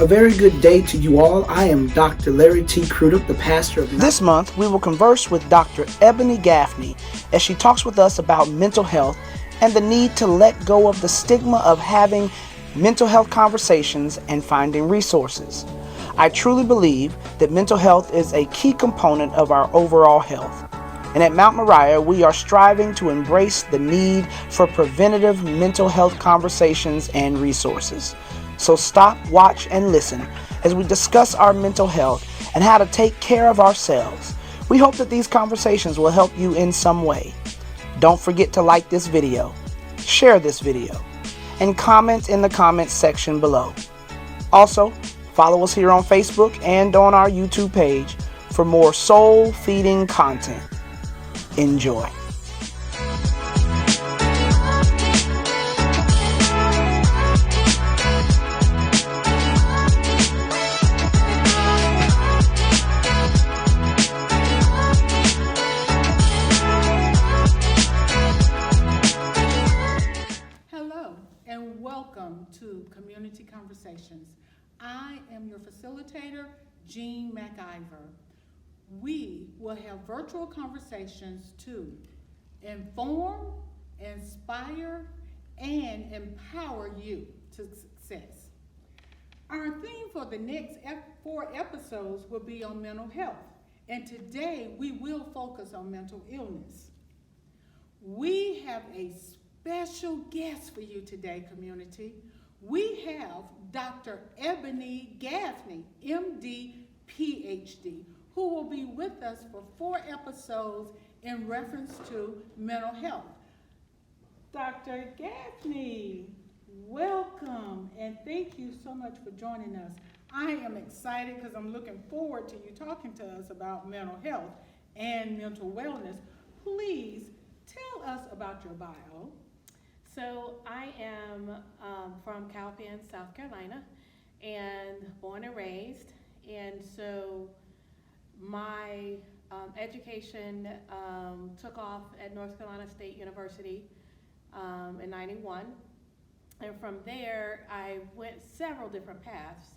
A very good day to you all. I am Dr. Larry T. Crudup, the pastor of... This month, we will converse with Dr. Ebony Gaffney as she talks with us about mental health and the need to let go of the stigma of having mental health conversations and finding resources. I truly believe that mental health is a key component of our overall health. And at Mount Moriah, we are striving to embrace the need for preventative mental health conversations and resources. So stop, watch, and listen as we discuss our mental health and how to take care of ourselves. We hope that these conversations will help you in some way. Don't forget to like this video, share this video, and comment in the comments section below. Also, follow us here on Facebook and on our YouTube page for more soul-feeding content. Enjoy. Hello and welcome to Community Conversations. I am your facilitator, Jean McIver. We will have virtual conversations to inform, inspire, and empower you to success. Our theme for the next 4 episodes will be on mental health, and today we will focus on mental illness. We have a special guest for you today, community. We have Dr. Ebony Gaffney, MD, PhD, who will be with us for 4 episodes in reference to mental health. Dr. Gaffney, welcome, and thank you so much for joining us. I am excited because I'm looking forward to you talking to us about mental health and mental wellness. Please tell us about your bio. So I am from Calhoun, South Carolina, and born and raised, and so my education took off at North Carolina State University in '91, and from there I went several different paths.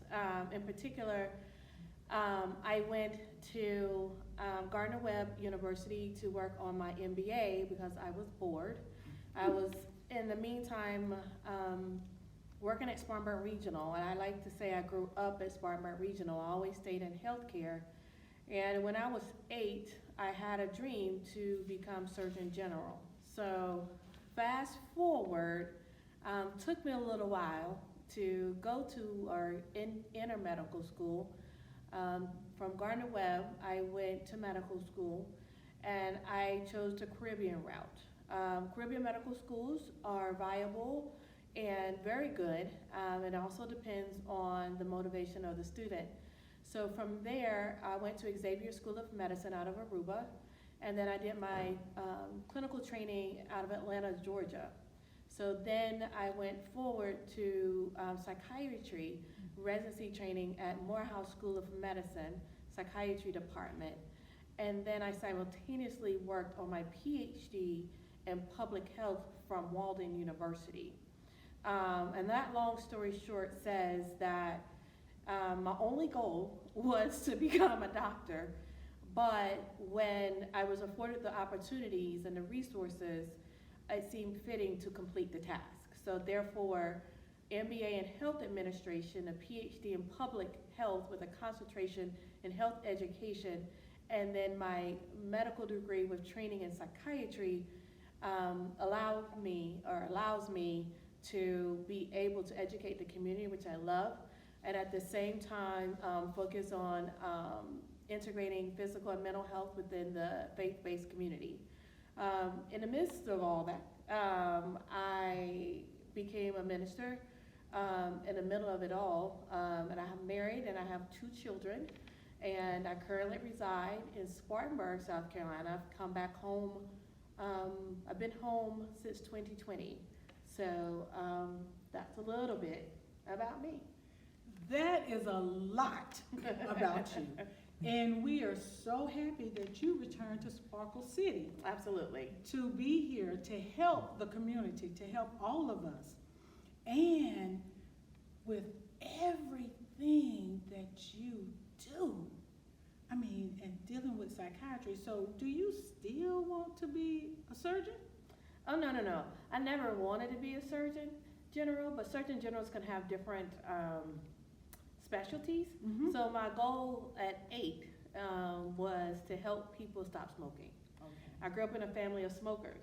In particular, I went to Gardner-Webb University to work on my MBA because I was bored. I was, in the meantime, working at Spartanburg Regional, and I like to say I grew up at Spartanburg Regional. I always stayed in healthcare. And when I was 8, I had a dream to become Surgeon General. So fast forward, took me a little while to go to or enter medical school. From Gardner-Webb, I went to medical school, and I chose the Caribbean route. Caribbean medical schools are viable and very good. It also depends on the motivation of the student. So from there, I went to Xavier School of Medicine out of Aruba, and then I did my clinical training out of Atlanta, Georgia. So then I went forward to psychiatry residency training at Morehouse School of Medicine, psychiatry department. And then I simultaneously worked on my PhD in public health from Walden University. And that long story short says that my only goal was to become a doctor, but when I was afforded the opportunities and the resources, it seemed fitting to complete the task. So therefore, MBA in Health Administration, a PhD in Public Health with a concentration in health education, and then my medical degree with training in psychiatry allows me to be able to educate the community, which I love, and at the same time focus on integrating physical and mental health within the faith-based community. In the midst of all that, I became a minister in the middle of it all, and I'm married and I have 2 children, and I currently reside in Spartanburg, South Carolina. I've come back home, I've been home since 2020, so that's a little bit about me. That is a lot about you. And we are so happy that you returned to Sparkle City. Absolutely. To be here to help the community, to help all of us. And with everything everything that you do. I mean, and dealing with psychiatry. So do you still want to be a surgeon? Oh, no, no, no. I never wanted to be a surgeon general, but surgeon generals can have different specialties. Mm-hmm. So my goal at 8 was to help people stop smoking. Okay. I grew up in a family of smokers,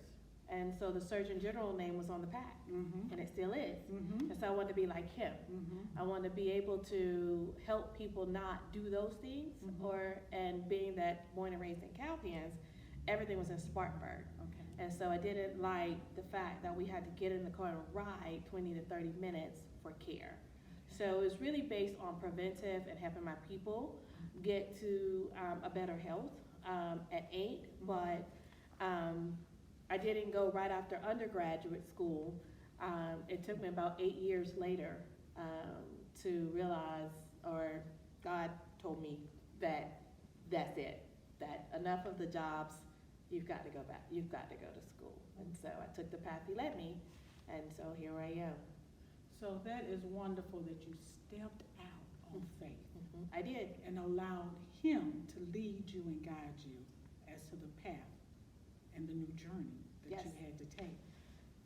and so the surgeon general name was on the pack, Mm-hmm. and it still is. Mm-hmm. And so I wanted to be like him. Mm-hmm. I wanted to be able to help people not do those things, Mhm. and being that born and raised in Calpians, everything was in Spartanburg. Okay. And so I didn't like the fact that we had to get in the car and ride 20 to 30 minutes for care. So it was really based on preventive and helping my people get to a better health at 8, but I didn't go right after undergraduate school. It took me about 8 years later to realize, or God told me that that's it, that enough of the jobs, you've got to go back, you've got to go to school. And so I took the path he led me, and so here I am. So that is wonderful that you stepped out on faith I did. and allowed him to lead you and guide you as to the path and the new journey that Yes. you had to take.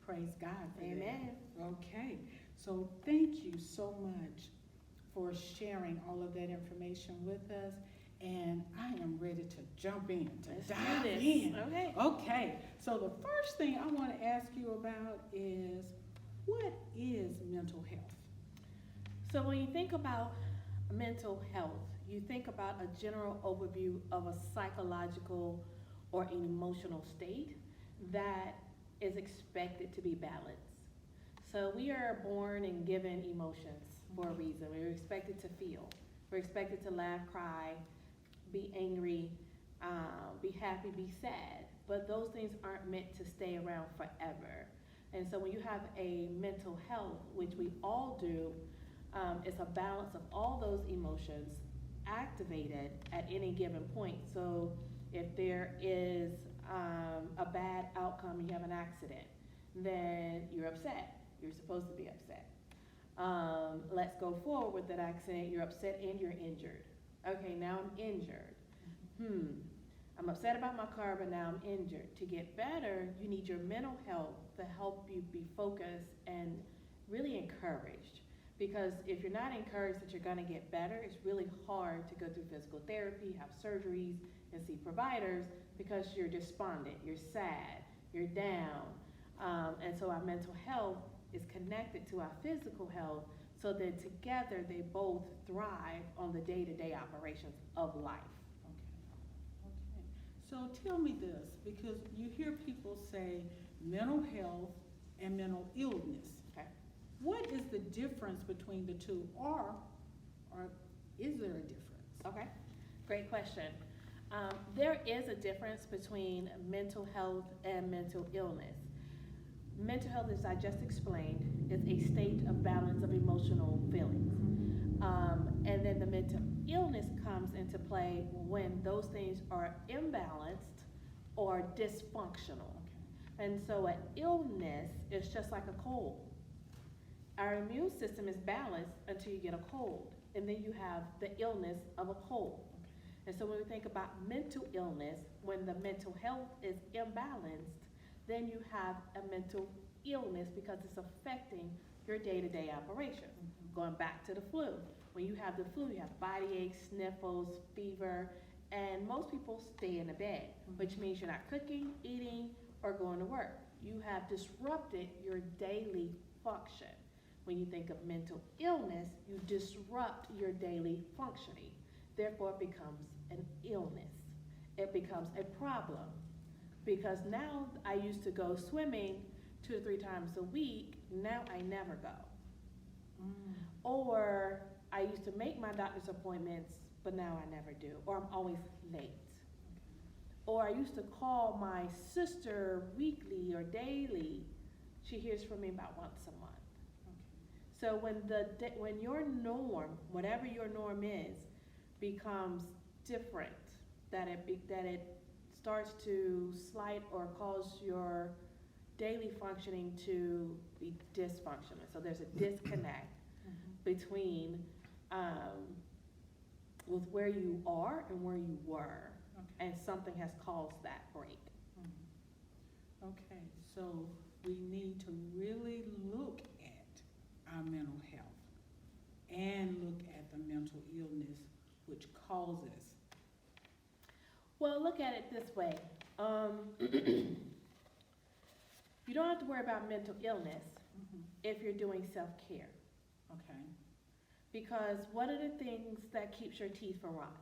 Praise God for Amen. that. Okay, so thank you so much for sharing all of that information with us. And I am ready to jump in, to Let's do dive this. in. Okay. Okay, so the first thing I want to ask you about is, what is mental health? So when you think about mental health, you think about a general overview of a psychological or an emotional state that is expected to be balanced. So we are born and given emotions for a reason. We're expected to feel. We're expected to laugh, cry, be angry, be happy, be sad. But those things aren't meant to stay around forever. And so when you have a mental health, which we all do, it's a balance of all those emotions activated at any given point. So if there is a bad outcome, you have an accident, then you're upset. You're supposed to be upset. Let's go forward with that accident. You're upset and you're injured. Okay, now I'm injured. I'm upset about my car, but now I'm injured. To get better, you need your mental health to help you be focused and really encouraged. Because if you're not encouraged that you're going to get better, it's really hard to go through physical therapy, have surgeries, and see providers because you're despondent, you're sad, you're down. And so our mental health is connected to our physical health, so that together they both thrive on the day-to-day operations of life. Okay. So tell me this, because you hear people say mental health and mental illness. Okay. What is the difference between the two, or is there a difference? Okay, great question. There is a difference between mental health and mental illness. Mental health, as I just explained, is a state of balance of emotional feelings. And then the mental illness comes into play when those things are imbalanced or dysfunctional. And so an illness is just like a cold. Our immune system is balanced until you get a cold, and then you have the illness of a cold. And so when we think about mental illness, when the mental health is imbalanced, then you have a mental illness because it's affecting your day-to-day operation. Going back to the flu. When you have the flu, you have body aches, sniffles, fever, and most people stay in the bed, which means you're not cooking, eating, or going to work. You have disrupted your daily function. When you think of mental illness, you disrupt your daily functioning. Therefore, it becomes an illness. It becomes a problem. Because now I used to go swimming 2 to 3 times a week, now I never go. Or I used to make my doctor's appointments, but now I never do, or I'm always late. Or I used to call my sister weekly or daily. She hears from me about once a month. So when your norm, whatever your norm is, becomes different, that it starts to slight or cause your daily functioning to be dysfunctional. So there's a disconnect between with where you are and where you were, Okay. and something has caused that break. Okay, so we need to really look at our mental health and look at the mental illness which causes. Well, look at it this way. You don't have to worry about mental illness if you're doing self-care. Okay. Because what are the things that keeps your teeth from rotting?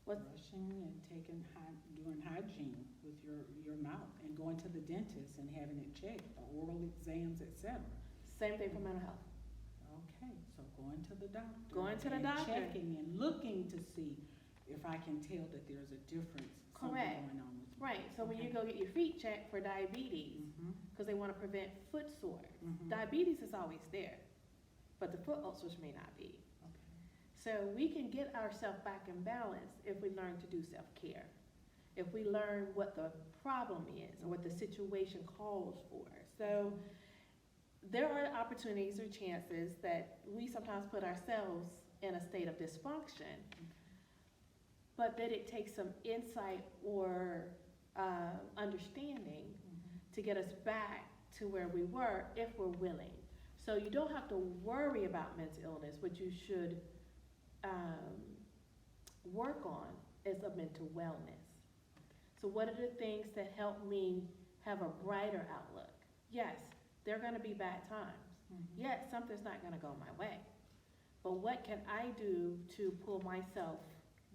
Brushing and doing hygiene with your mouth and going to the dentist and having it checked, oral exams, etc. Same thing for mental health. Okay, so going to the doctor. Going to the and doctor. checking and looking to see if I can tell that there's a difference. Correct. Something going on with me. Right, so when you Okay. go get your feet checked for diabetes, Mhm. because they want to prevent foot sores. Mhm. Diabetes is always there, but the foot ulcers may not be. Okay. So we can get ourselves back in balance if we learn to do self-care. If we learn what the problem is or what the situation calls for. So there are opportunities or chances that we sometimes put ourselves in a state of dysfunction, but that it takes some insight or understanding to get us back to where we were if we're willing. So you don't have to worry about mental illness. What you should work on is a mental wellness. So what are the things that help me have a brighter outlook? Yes, there are going to be bad times. Yes, something's not going to go my way. But what can I do to pull myself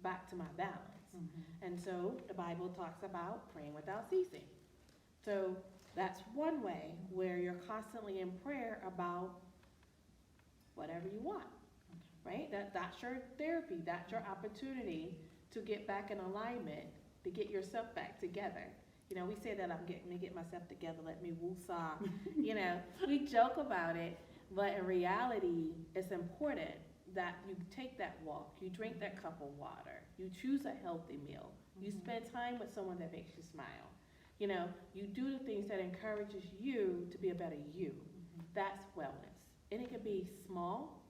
back to my balance? And so the Bible talks about praying without ceasing. So that's one way where you're constantly in prayer about whatever you want, right? That's your therapy. That's your opportunity to get back in alignment, to get yourself back together. You know, we say that I'm getting to get myself together, let me woosah. You know, we joke about it, but in reality, it's important that you take that walk, you drink that cup of water, you choose a healthy meal, you spend time with someone that makes you smile. You know, you do the things that encourages you to be a better you. That's wellness. And it can be small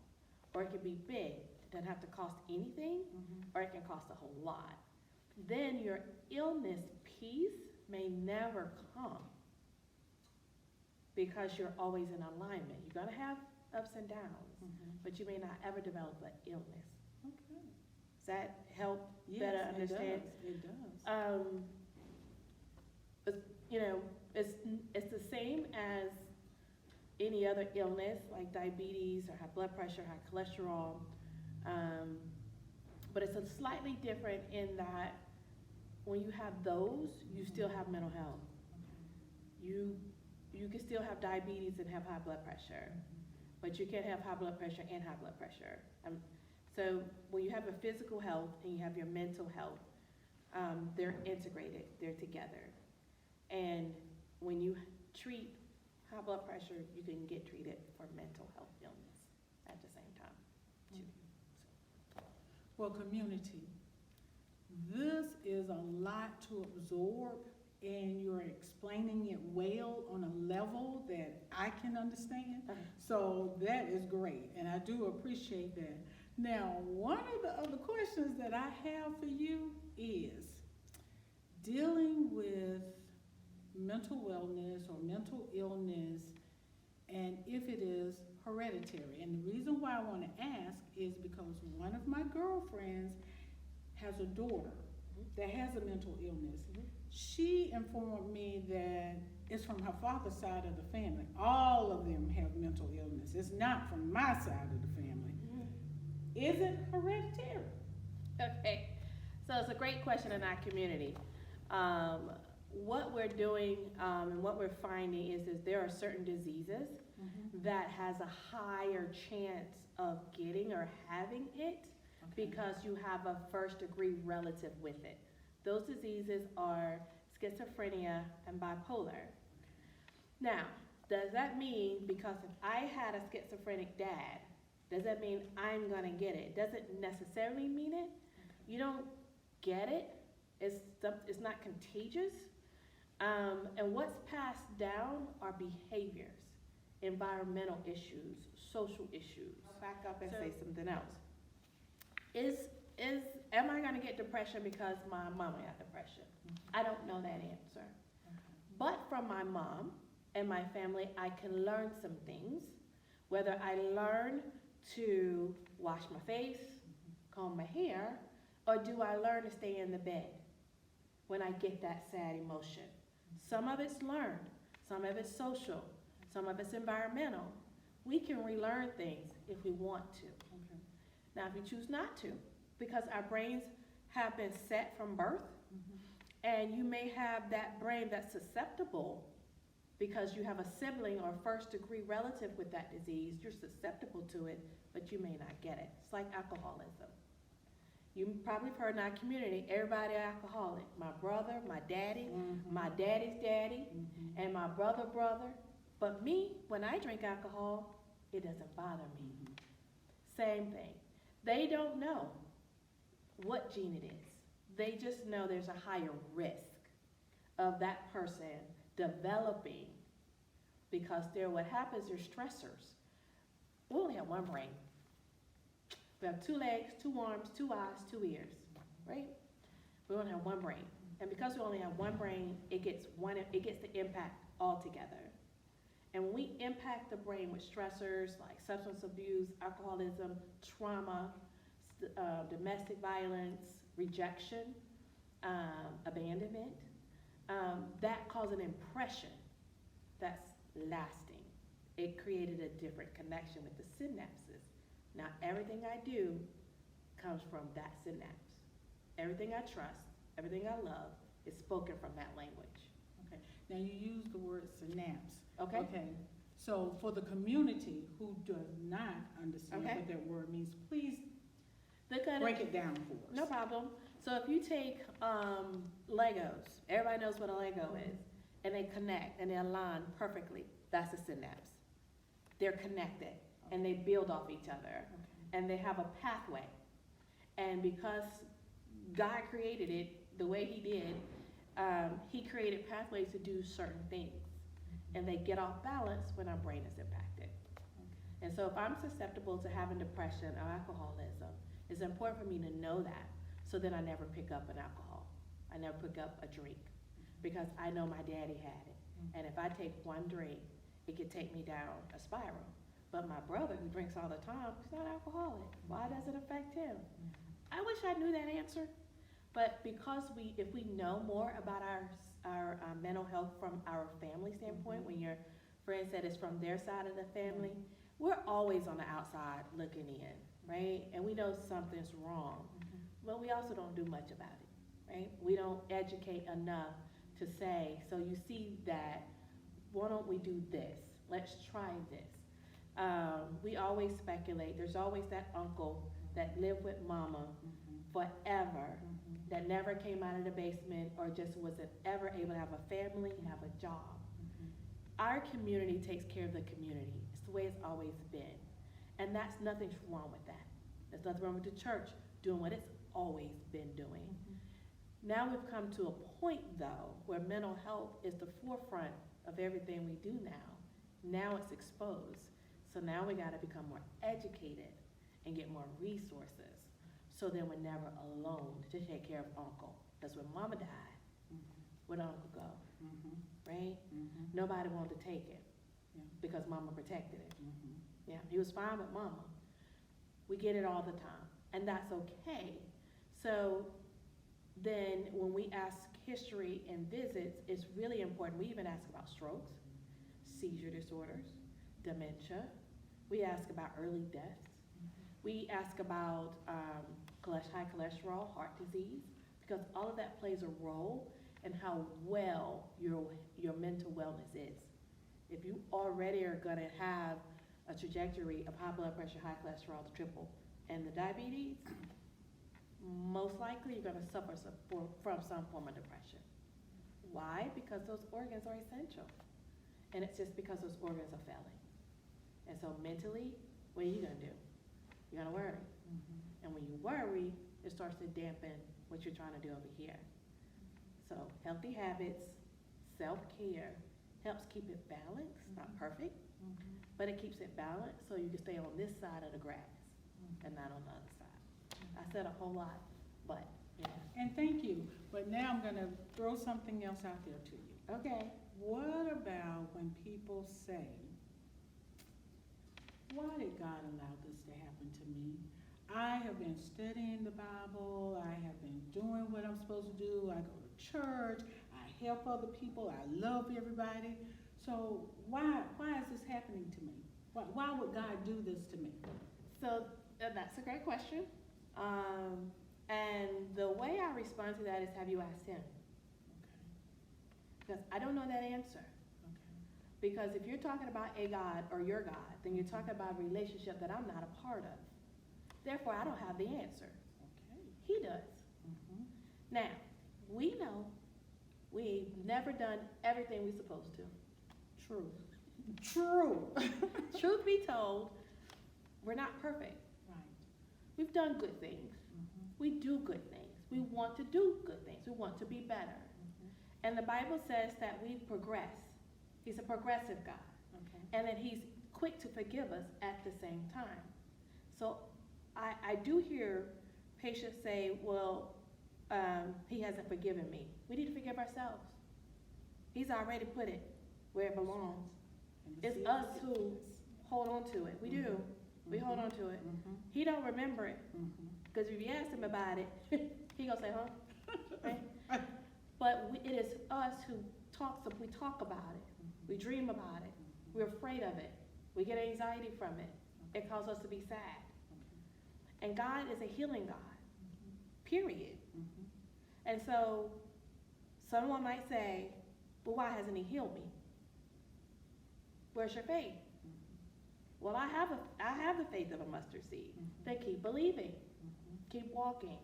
or it can be big. It doesn't have to cost anything or it can cost a whole lot. Then your illness piece may never come because you're always in alignment. You're going to have ups and downs, but you may not ever develop an illness. Okay. Does that help Yes, better understand? It does. You know, it's the same as any other illness like diabetes or high blood pressure, high cholesterol, but it's a slightly different in that when you have those, you still have mental health. You can still have diabetes and have high blood pressure, but you can't have high blood pressure and high blood pressure. So when you have a physical health and you have your mental health, they're integrated, they're together. And when you treat high blood pressure, you can get treated for mental health illness at the same time, too. Well, community, this is a lot to absorb, and you're explaining it well on a level that I can understand. So that is great, and I do appreciate that. Now, one of the other questions that I have for you is dealing with mental wellness or mental illness, and if it is hereditary. And the reason why I want to ask is because one of my girlfriends has a daughter that has a mental illness. She informed me that it's from her father's side of the family. All of them have mental illness. It's not from my side of the family. Is it hereditary? Okay, so it's a great question in our community. What we're doing and what we're finding is there are certain diseases that has a higher chance of getting or having it because you have a first degree relative with it. Those diseases are schizophrenia and bipolar. Now, does that mean because if I had a schizophrenic dad, does that mean I'm gonna get it? Doesn't necessarily mean it. You don't get it. It's not contagious. And what's passed down are behaviors. environmental issues, social issues. Back up and So- say something else. Am I gonna get depression because my mama got depression? I don't know that answer. But from my mom and my family, I can learn some things. Whether I learn to wash my face, comb my hair, or do I learn to stay in the bed when I get that sad emotion? Some of it's learned, some of it's social, some of it's environmental. We can relearn things if we want to. Okay. Now, if you choose not to, because our brains have been set from birth, and you may have that brain that's susceptible because you have a sibling or first degree relative with that disease, you're susceptible to it, but you may not get it. It's like alcoholism. You probably have heard in our community, everybody alcoholic. My brother, my daddy, my daddy's daddy, and my brother. But me, when I drink alcohol, it doesn't bother me. Same thing. They don't know what gene it is. They just know there's a higher risk of that person developing, because what happens, they're stressors. We only have one brain. We have 2 legs, 2 arms, 2 eyes, 2 ears, right? We only have one brain. And because we only have one brain, it gets the impact altogether. And when we impact the brain with stressors like substance abuse, alcoholism, trauma, domestic violence, rejection, abandonment, that caused an impression that's lasting. It created a different connection with the synapses. Now, everything I do comes from that synapse. Everything I trust, everything I love is spoken from that language. Okay. Now, you use the word synapse. Okay? Okay. So for the community who does not understand Okay. what that word means, please Look at break it down for us. No problem. So if you take Legos, everybody knows what a Lego is, and they connect and they align perfectly, that's a synapse. They're connected and they build off each other and they have a pathway. And because God created it the way He did, He created pathways to do certain things. And they get off balance when our brain is impacted. And so if I'm susceptible to having depression or alcoholism, it's important for me to know that, so that I never pick up an alcohol. I never pick up a drink, because I know my daddy had it. And if I take one drink, it could take me down a spiral. But my brother, who drinks all the time, he's not alcoholic. Why does it affect him? I wish I knew that answer. But because if we know more about our mental health from our family standpoint, when your friend said it's from their side of the family, we're always on the outside looking in, right? And we know something's wrong, but we also don't do much about it, right? We don't educate enough to say, so you see that, why don't we do this? Let's try this. We always speculate. There's always that uncle that lived with mama forever, that never came out of the basement or just wasn't ever able to have a family, have a job. Our community takes care of the community. It's the way it's always been. And that's nothing wrong with that. There's nothing wrong with the church doing what it's always been doing. Now we've come to a point, though, where mental health is the forefront of everything we do now. Now it's exposed. So now we gotta become more educated and get more resources, so then we're never alone to take care of uncle. Because when mama died, where'd uncle go? Right? Nobody wanted to take it because mama protected it. Yeah, he was fine with mama. We get it all the time, and that's okay. So then when we ask history and visits, it's really important. We even ask about strokes, seizure disorders, dementia. We ask about early deaths. We ask about high cholesterol, heart disease, because all of that plays a role in how well your mental wellness is. If you already are gonna have a trajectory of high blood pressure, high cholesterol, the triple, and the diabetes, most likely you're gonna suffer from some form of depression. Why? Because those organs are essential. And it's just because those organs are failing. And so mentally, what are you gonna do? You're gonna worry. And when you worry, it starts to dampen what you're trying to do over here. So healthy habits, self-care, helps keep it balanced, not perfect, but it keeps it balanced so you can stay on this side of the grass and not on the other side. I said a whole lot, but yeah. And thank you, but now I'm gonna throw something else out there to you. Okay. What about when people say, why did God allow this to happen to me? I have been studying the Bible, I have been doing what I'm supposed to do, I go to church, I help other people, I love everybody. So why is this happening to me? Why would God do this to me? So that's a great question. And the way I respond to that is, have you asked him? Because I don't know that answer. Because if you're talking about a God or your God, then you're talking about a relationship that I'm not a part of. Therefore, I don't have the answer. He does. Now, we know we've never done everything we're supposed to. True. True. Truth be told, we're not perfect. Right. We've done good things. We do good things. We want to do good things. We want to be better. And the Bible says that we progress. He's a progressive God. And that he's quick to forgive us at the same time. So I do hear patients say, well, he hasn't forgiven me. We need to forgive ourselves. He's already put it where it belongs. It's us who hold on to it. We do. We hold on to it. He don't remember it. Because if you ask him about it, he gonna say, huh? Right? But it is us who we talk about it. We dream about it. We're afraid of it. We get anxiety from it. It causes us to be sad. And God is a healing God, period. And so someone might say, well, why hasn't he healed me? Where's your faith? Well, I have the faith of a mustard seed. Then keep believing. Keep walking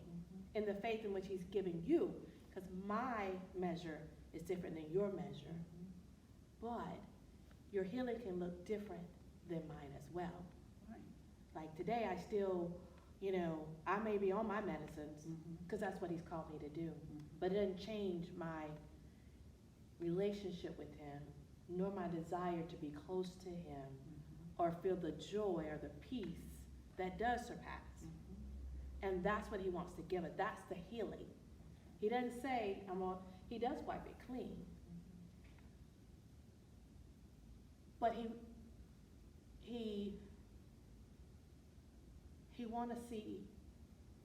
in the faith in which he's given you. Because my measure is different than your measure. But your healing can look different than mine as well. Like today, I still, I may be on my medicines because that's what he's called me to do. But it doesn't change my relationship with him, nor my desire to be close to him or feel the joy or the peace that does surpass. And that's what he wants to give us. That's the healing. He doesn't say, he does wipe it clean. But he wants to see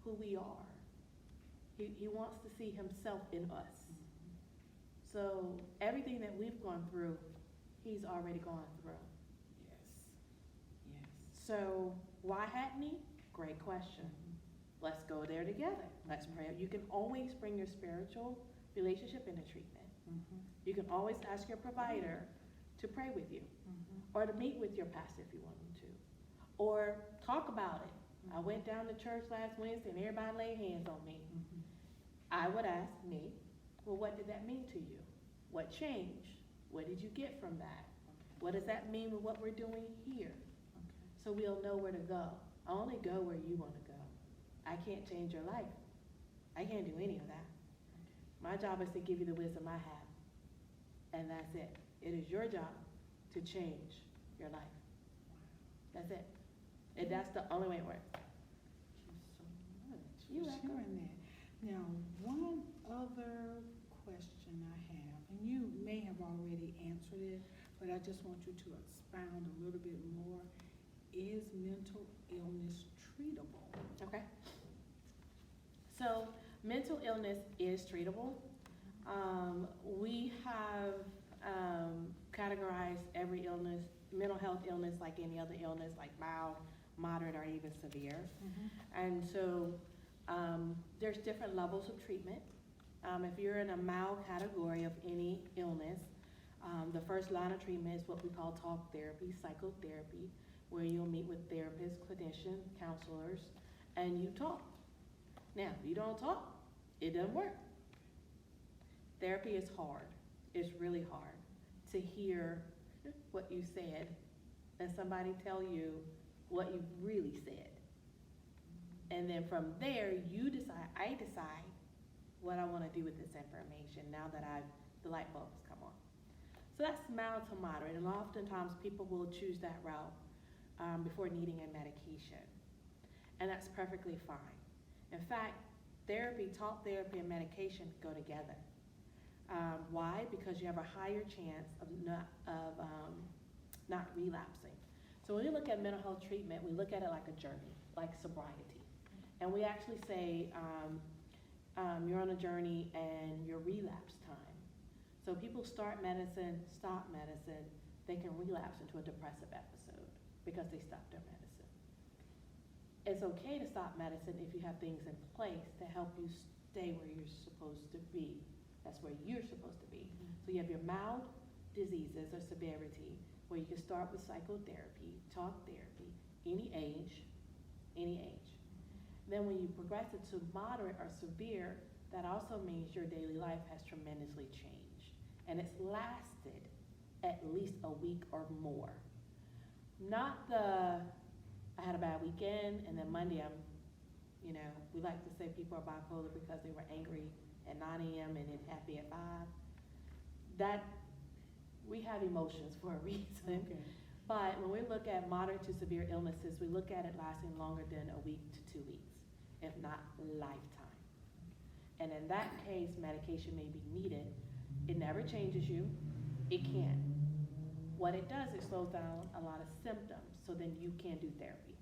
who we are. He wants to see himself in us. So everything that we've gone through, he's already gone through. Yes. So why hadn't he? Great question. Let's go there together. Let's pray. You can always bring your spiritual relationship into treatment. You can always ask your provider to pray with you, or to meet with your pastor if you want them to, or talk about it. I went down to church last Wednesday and everybody laid hands on me. I would ask me, well, what did that mean to you? What changed? What did you get from that? What does that mean with what we're doing here? So we'll know where to go. I only go where you want to go. I can't change your life. I can't do any of that. My job is to give you the wisdom I have. And that's it. It is your job to change your life. That's it. And that's the only way it works. Thank you so much for sharing that. Now, one other question I have, and you may have already answered it, but I just want you to expound a little bit more. Is mental illness treatable? Okay. So mental illness is treatable. We have categorized every illness, mental health illness, like any other illness, like mild, moderate, or even severe. And so there's different levels of treatment. If you're in a mild category of any illness, the first line of treatment is what we call talk therapy, psychotherapy, where you'll meet with therapists, clinicians, counselors, and you talk. Now, if you don't talk, it doesn't work. Therapy is hard. It's really hard to hear what you said and somebody tell you what you really said. And then from there, I decide what I want to do with this information now that the light bulbs come on. So that's mild to moderate, and oftentimes people will choose that route before needing a medication, and that's perfectly fine. In fact, talk therapy, and medication go together. Why? Because you have a higher chance of not relapsing. So when we look at mental health treatment, we look at it like a journey, like sobriety, and we actually say you're on a journey and your relapse time. So people start medicine, stop medicine, they can relapse into a depressive episode because they stopped their medicine. It's okay to stop medicine if you have things in place to help you stay where you're supposed to be. That's where you're supposed to be. So you have your mild diseases or severity, where you can start with psychotherapy, talk therapy, any age. Then when you progress it to moderate or severe, that also means your daily life has tremendously changed. And it's lasted at least a week or more. Not I had a bad weekend and then Monday we like to say people are bipolar because they were angry at 9 a.m. and then happy at 5. That, we have emotions for a reason. Okay. But when we look at moderate to severe illnesses, we look at it lasting longer than a week to 2 weeks, if not lifetime. And in that case, medication may be needed. It never changes you. It can. What it does, it slows down a lot of symptoms, so then you can do therapy.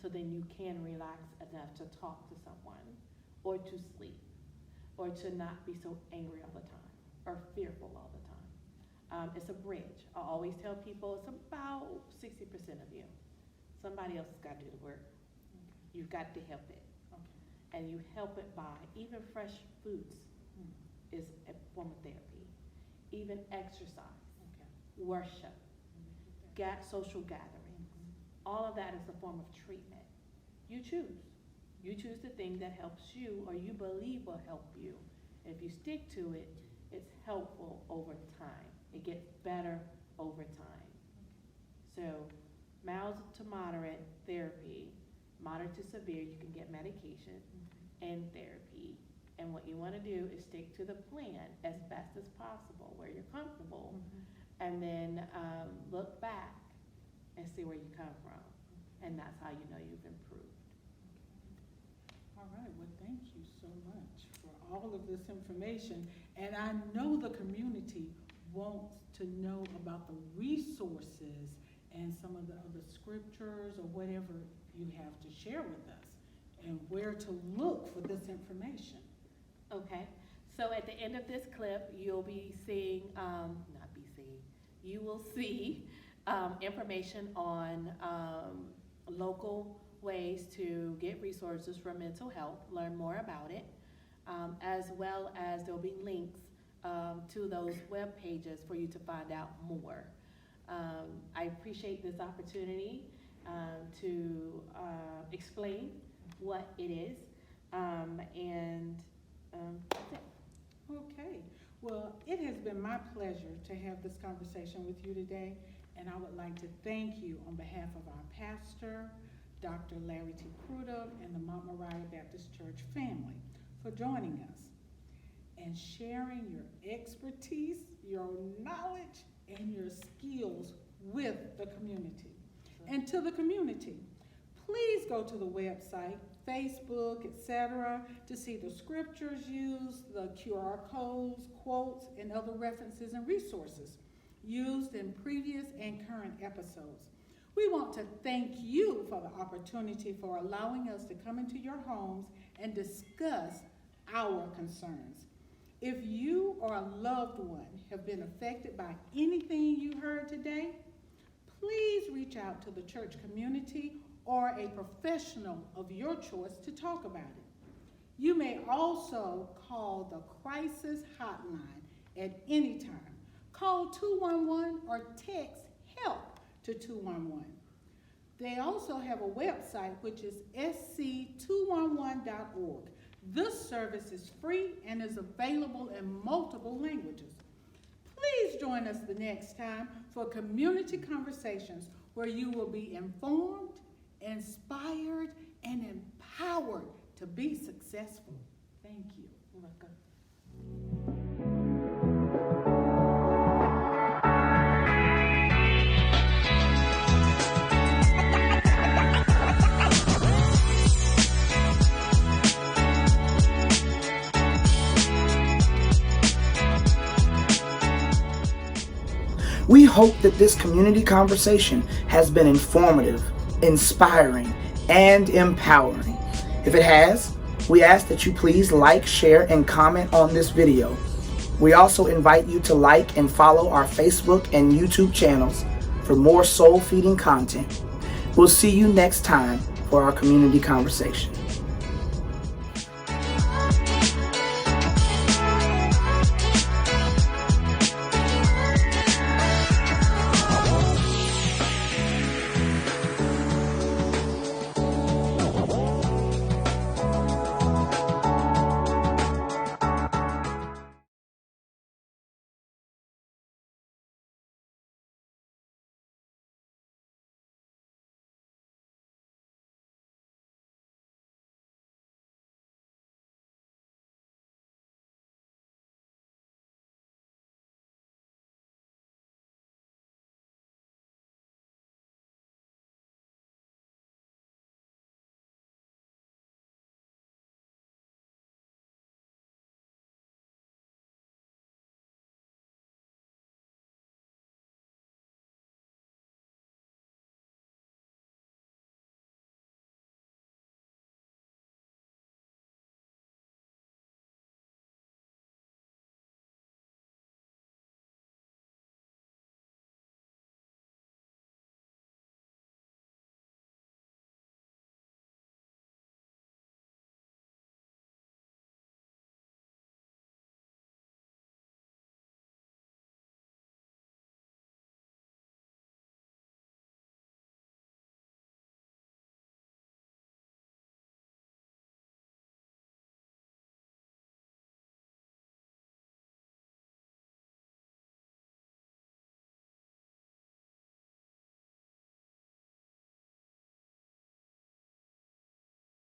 So then you can relax enough to talk to someone, or to sleep, or to not be so angry all the time, or fearful all the time. It's a bridge. I always tell people it's about 60% of you. Somebody else has got to do the work. Okay. You've got to help it. Okay. And you help it by even fresh foods is a form of therapy. Even exercise, worship, social gatherings, all of that is a form of treatment. You choose. You choose the thing that helps you or you believe will help you. And if you stick to it, it's helpful over time. It gets better over time. So mild to moderate therapy, moderate to severe, you can get medication and therapy. And what you want to do is stick to the plan as best as possible, where you're comfortable, and then look back and see where you come from. And that's how you know you've improved. All right, well, thank you so much for all of this information. And I know the community wants to know about the resources and some of the other scriptures or whatever you have to share with us and where to look for this information. Okay, so at the end of this clip, you'll be seeing, you will see information on local ways to get resources for mental health, learn more about it, as well as there'll be links to those web pages for you to find out more. I appreciate this opportunity to explain what it is, and that's it. Okay, well, it has been my pleasure to have this conversation with you today, and I would like to thank you on behalf of our pastor, Dr. Larry T. Crudup, and the Mount Moriah Baptist Church family for joining us and sharing your expertise, your knowledge, and your skills with the community. And to the community, please go to the website, Facebook, etc., to see the scriptures used, the QR codes, quotes, and other references and resources used in previous and current episodes. We want to thank you for the opportunity for allowing us to come into your homes and discuss our concerns. If you or a loved one have been affected by anything you heard today, please reach out to the church community or a professional of your choice to talk about it. You may also call the crisis hotline at any time. Call 211 or text HELP to 211. They also have a website, which is sc211.org. This service is free and is available in multiple languages. Please join us the next time for community conversations where you will be informed, inspired, and empowered to be successful. Thank you. You're welcome. We hope that this community conversation has been informative, inspiring, and empowering. If it has, we ask that you please like, share, and comment on this video. We also invite you to like and follow our Facebook and YouTube channels for more soul-feeding content. We'll see you next time for our community conversation.